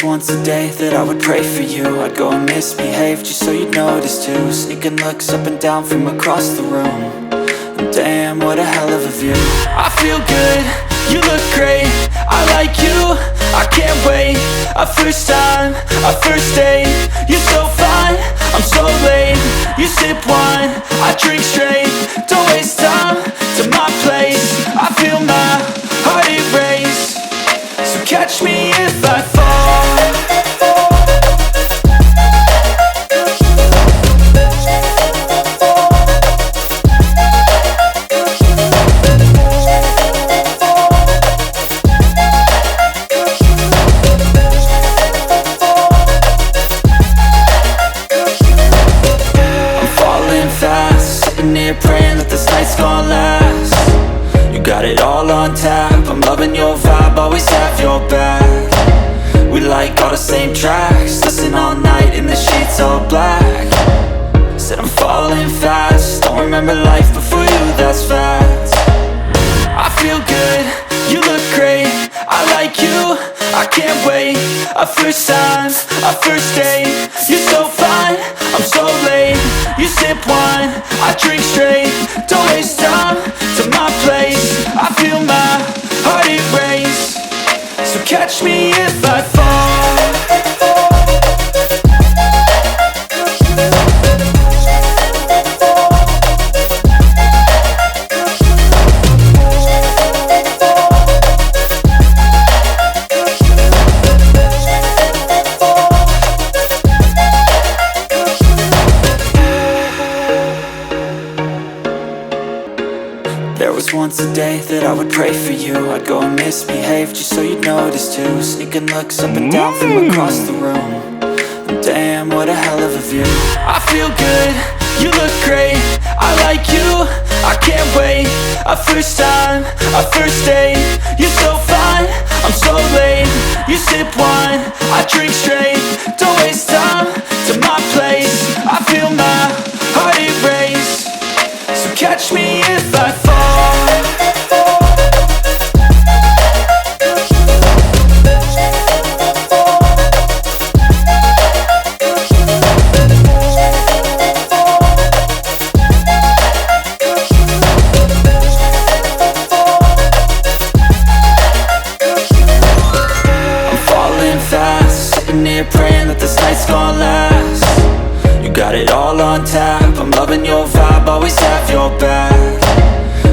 was once a day that I would pray for you. I'd go and misbehave just so you'd notice too. Sneaking looks up and down from across the room. And damn, what a hell of a view. I feel good, you look great, I like you, I can't wait. A first time, a first date, you're so fine, I'm so late. You sip wine, I drink straight, don't waste time to my place. I feel my heart erase, so catch me if I fall. Praying that this night's gonna last. You got it all on tap, I'm loving your vibe, always have your back. We like all the same tracks, listen all night in the sheets all black. Said I'm falling fast, don't remember life before you, that's fact. I feel good, you look great, I like you, I can't wait. A first time, a first date, you're so fine, I'm so late. You sip wine, I drink straight, don't waste time to my place. I feel my heart erase, so catch me if I fall. There was once a day that I would pray for you. I'd go and misbehave just so you'd notice too. Sneaking looks up and down from across the room. And damn, what a hell of a view. I feel good, you look great, I like you, I can't wait. A first time, a first date, you're so fine, I'm so late. You sip wine, I drink straight, don't waste time to my place. I feel my heart erase, so catch me if I fall. Praying that this night's gonna last. You got it all on tap, I'm loving your vibe, always have your back.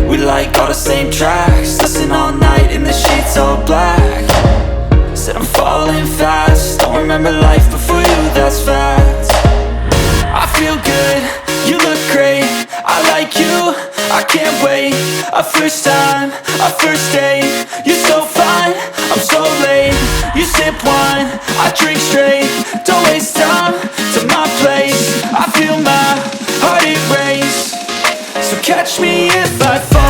We like all the same tracks, listen all night in the sheets all black. Said I'm falling fast, don't remember life before you, that's fact. I feel good, you look great, I like you, I can't wait. A first time, a first date, you're so fine, I'm so late. You sip wine, I drink straight, don't waste time to my place. I feel my heart erase, so catch me if I fall.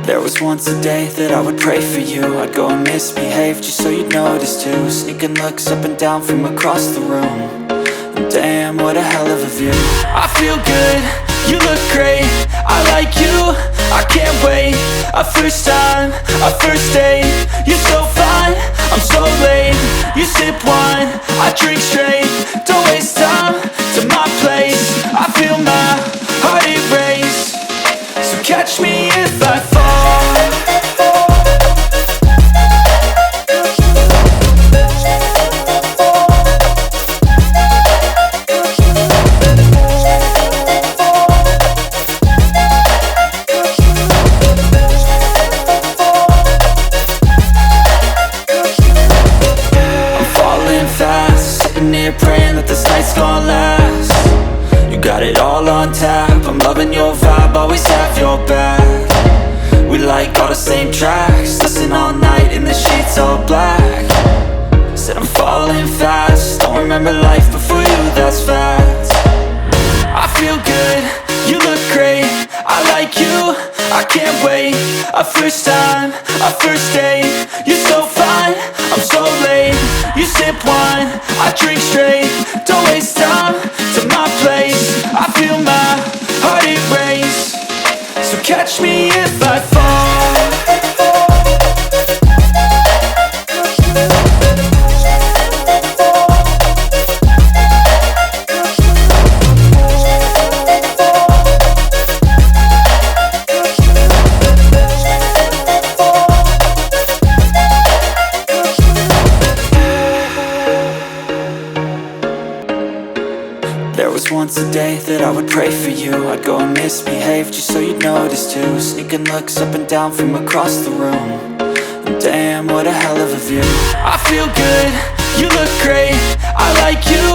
There was once a day that I would pray for you. I'd go and misbehave just so you'd notice too. Sneaking looks up and down from across the room. And damn, what a hell of a view. I feel good, you look great, I like you, I can't wait. A first time, a first date, you're so fine, I'm so late. You sip wine, I drink straight, don't waste time to my place. I feel my heart erase, so catch me if I fall. Praying that this night's gonna last. You got it all on tap, I'm loving your vibe, always have your back. We like all the same tracks, listen all night in the sheets all black. Said I'm falling fast, don't remember life before you, that's fact. I feel good, you look great, I can't wait. A first time, a first date. You're so fine, I'm so late. You sip wine, I drink straight. Don't waste time to my place. I feel my heart erase. So catch me if I fall. There was once a day that I would pray for you. I'd go and misbehave just so you'd notice too. Sneaking looks up and down from across the room. And damn, what a hell of a view. I feel good, you look great, I like you,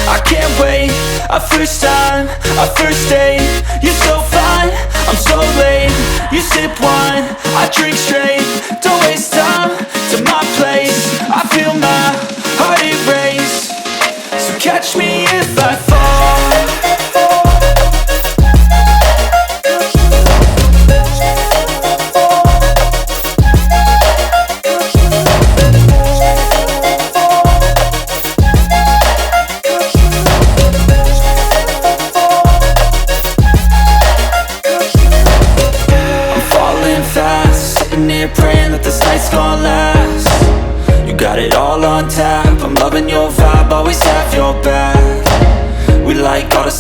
I can't wait. A first time, a first date. You're so fine, I'm so late. You sip wine, I drink straight. Don't waste time to my place. I feel my heart erase. So catch me if I fall. Sitting here praying that this night's gonna last. You got it all on tap, I'm loving your vibe, always have your back. We like all the